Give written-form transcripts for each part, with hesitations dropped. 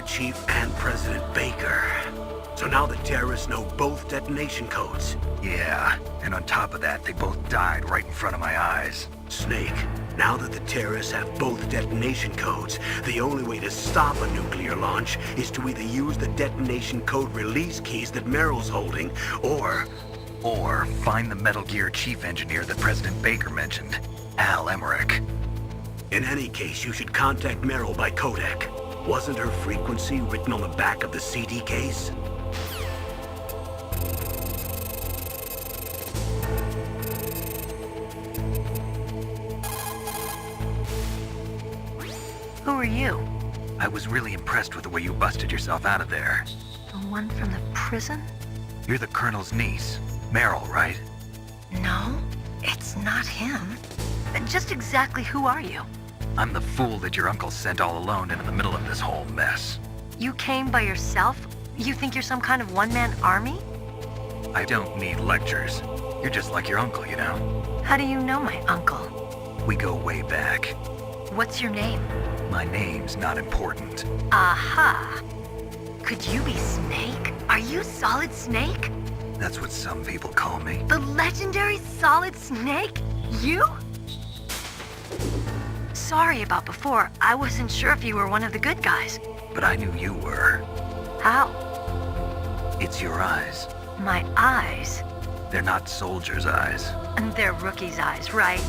Chief and President Baker. So now the terrorists know both detonation codes. Yeah, and on top of that, they both died right in front of my eyes. Snake, now that the terrorists have both detonation codes, the only way to stop a nuclear launch is to either use the detonation code release keys that Meryl's holding, or find the Metal Gear chief engineer that President Baker mentioned, Al Emmerich. in any case, you should contact Meryl by codec. Wasn't her frequency written on the back of the CD case? Who are you? I was really impressed with the way you busted yourself out of there. The one from the prison? You're the Colonel's niece, Meryl, right? No, it's not him. Just exactly who are you? I'm the fool that your uncle sent all alone into the middle of this whole mess. You came by yourself? You think you're some kind of one-man army? I don't need lectures. You're just like your uncle, you know? How do you know my uncle? We go way back. What's your name? My name's not important. Aha! Could you be Snake? Are you Solid Snake? That's what some people call me. The legendary Solid Snake? You? Sorry about before. I wasn't sure if you were one of the good guys. But I knew you were. How? It's your eyes. My eyes? They're not soldiers' eyes. And they're rookie's eyes, right?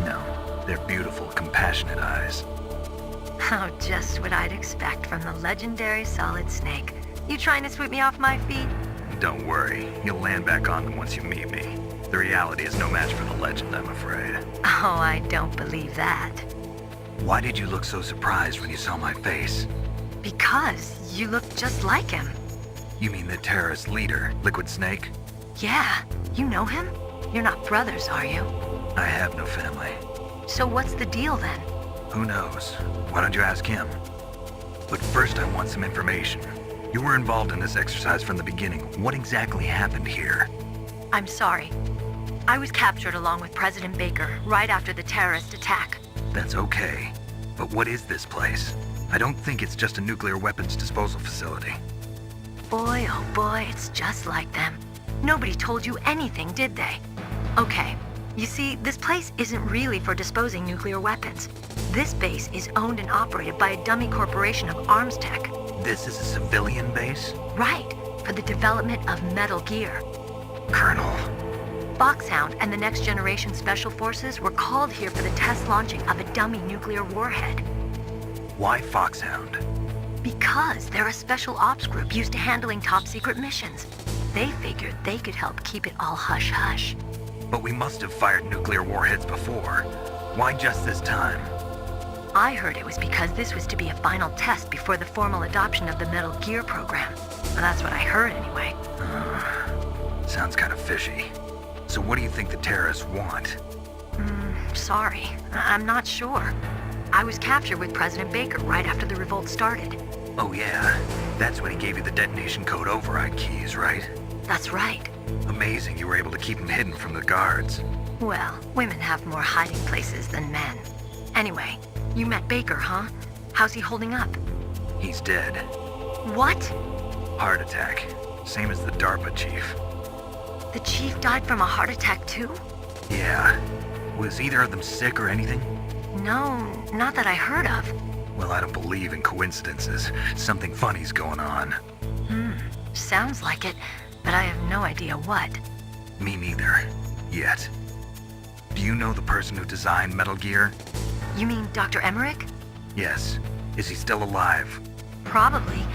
No, they're beautiful, compassionate eyes. Oh, just what I'd expect from the legendary Solid Snake. You trying to sweep me off my feet? Don't worry, you'll land back on them once you meet me. The reality is no match for the legend, I'm afraid. Oh, I don't believe that. Why did you look so surprised when you saw my face? Because you look just like him. You mean the terrorist leader, Liquid Snake? Yeah, you know him? You're not brothers, are you? I have no family. So what's the deal then? Who knows? Why don't you ask him? But first I want some information. You were involved in this exercise from the beginning. What exactly happened here? I'm sorry. I was captured along with President Baker right after the terrorist attack. That's okay. But what is this place? I don't think it's just a nuclear weapons disposal facility. Boy, oh boy, it's just like them. Nobody told you anything, did they? Okay, you see, this place isn't really for disposing nuclear weapons. This base is owned and operated by a dummy corporation of arms tech. This is a civilian base? Right, for the development of Metal Gear. Colonel. Foxhound and the Next Generation Special Forces were called here for the test launching of a dummy nuclear warhead. Why Foxhound? Because they're a special ops group used to handling top secret missions. They figured they could help keep it all hush-hush. But we must have fired nuclear warheads before. Why just this time? I heard it was because this was to be a final test before the formal adoption of the Metal Gear program. Well, that's what I heard anyway. Sounds kind of fishy. So what do you think the terrorists want? Sorry, I'm not sure. I was captured with President Baker right after the revolt started. Oh yeah, that's when he gave you the detonation code override keys, right? That's right. Amazing you were able to keep him hidden from the guards. Well, women have more hiding places than men. Anyway, you met Baker, huh? How's he holding up? He's dead. What? Heart attack. Same as the DARPA chief. The chief died from a heart attack too? Yeah. Was either of them sick or anything? No, not that I heard of. Well, I don't believe in coincidences. Something funny's going on. Sounds like it, but I have no idea what. Me neither. Yet. Do you know the person who designed Metal Gear? You mean Dr. Emmerich? Yes. Is he still alive? Probably.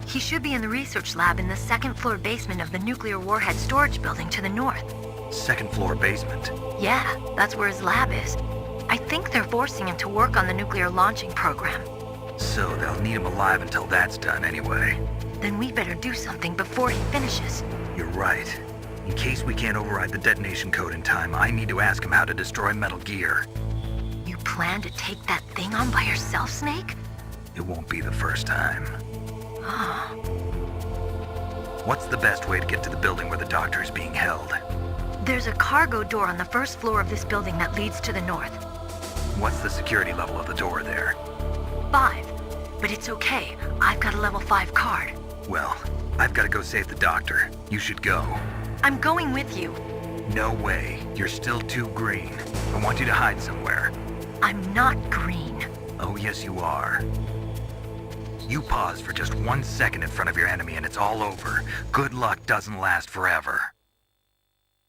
He should be in the research lab in the second floor basement of the nuclear warhead storage building to the north. Second floor basement. Yeah, that's where his lab is. I think they're forcing him to work on the nuclear launching program. So they'll need him alive until that's done anyway. Then we better do something before he finishes. You're right. In case we can't override the detonation code in time, I need to ask him how to destroy Metal Gear. You plan to take that thing on by yourself, Snake? It won't be the first time. What's the best way to get to the building where the doctor is being held? There's a cargo door on the first floor of this building that leads to the north. What's the security level of the door there? 5. But it's okay. I've got a level 5 card. Well, I've got to go save the doctor. You should go. I'm going with you. No way. You're still too green. I want you to hide somewhere. I'm not green. Oh, yes, you are. You pause for just 1 second in front of your enemy and it's all over. Good luck doesn't last forever.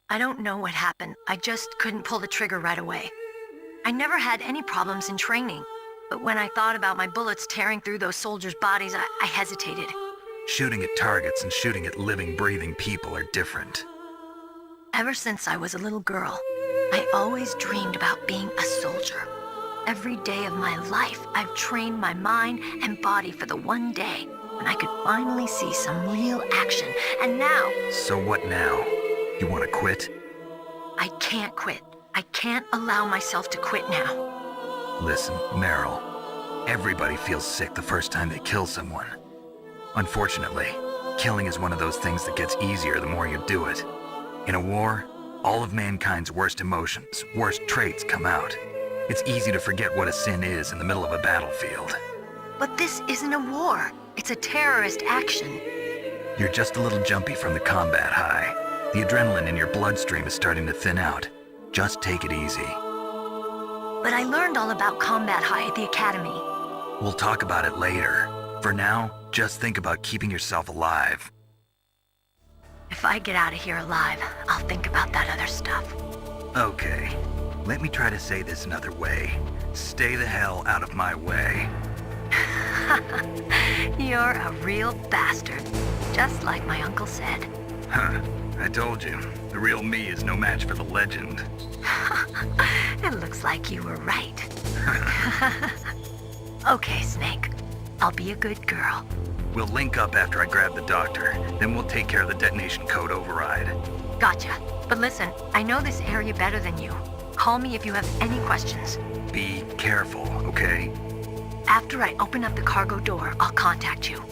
I don't know what happened. I just couldn't pull the trigger right away. I never had any problems in training. But when I thought about my bullets tearing through those soldiers' bodies, I hesitated. Shooting at targets and shooting at living, breathing people are different. Ever since I was a little girl, I always dreamed about being a soldier. Every day of my life, I've trained my mind and body for the one day when I could finally see some real action. And now... So what now? You want to quit? I can't quit. I can't allow myself to quit now. Listen, Meryl. Everybody feels sick the first time they kill someone. Unfortunately, killing is one of those things that gets easier the more you do it. In a war, all of mankind's worst emotions, worst traits come out. It's easy to forget what a sin is in the middle of a battlefield. But this isn't a war. It's a terrorist action. You're just a little jumpy from the combat high. The adrenaline in your bloodstream is starting to thin out. Just take it easy. But I learned all about combat high at the academy. We'll talk about it later. For now, just think about keeping yourself alive. If I get out of here alive, I'll think about that other stuff. Okay, let me try to say this another way. Stay the hell out of my way. You're a real bastard, just like my uncle said. Huh, I told you. The real me is no match for the legend. It looks like you were right. Okay, Snake. I'll be a good girl. We'll link up after I grab the doctor. Then we'll take care of the detonation code override. Gotcha. But listen, I know this area better than you. Call me if you have any questions. Be careful, okay? After I open up the cargo door, I'll contact you.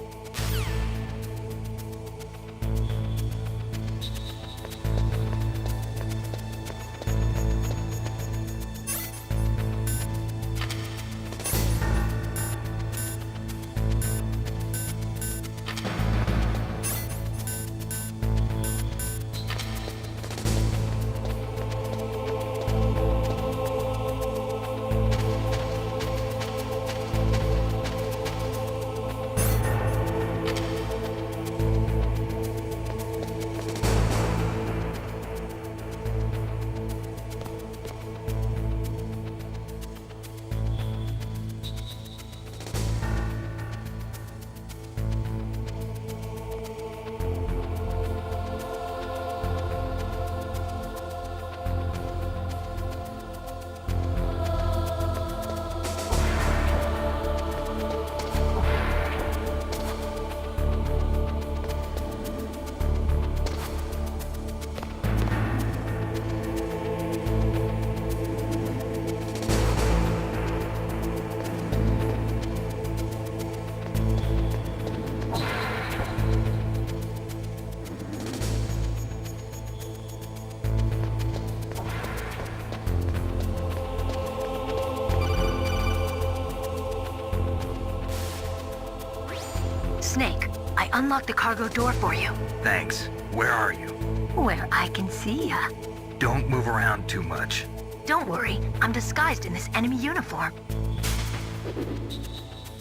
Snake, I unlocked the cargo door for you. Thanks. Where are you? Where I can see ya. Don't move around too much. Don't worry, I'm disguised in this enemy uniform.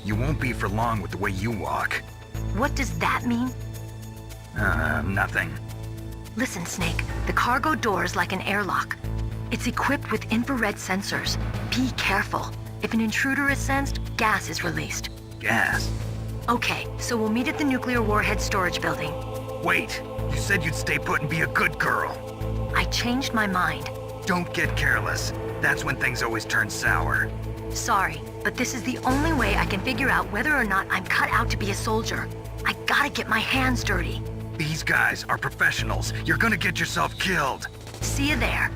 You won't be for long with the way you walk. What does that mean? Nothing. Listen, Snake, the cargo door is like an airlock. It's equipped with infrared sensors. Be careful. If an intruder is sensed, gas is released. Gas? Okay, so we'll meet at the nuclear warhead storage building. Wait, you said you'd stay put and be a good girl. I changed my mind. Don't get careless. That's when things always turn sour. Sorry, but this is the only way I can figure out whether or not I'm cut out to be a soldier. I gotta get my hands dirty. These guys are professionals. You're gonna get yourself killed. See you there.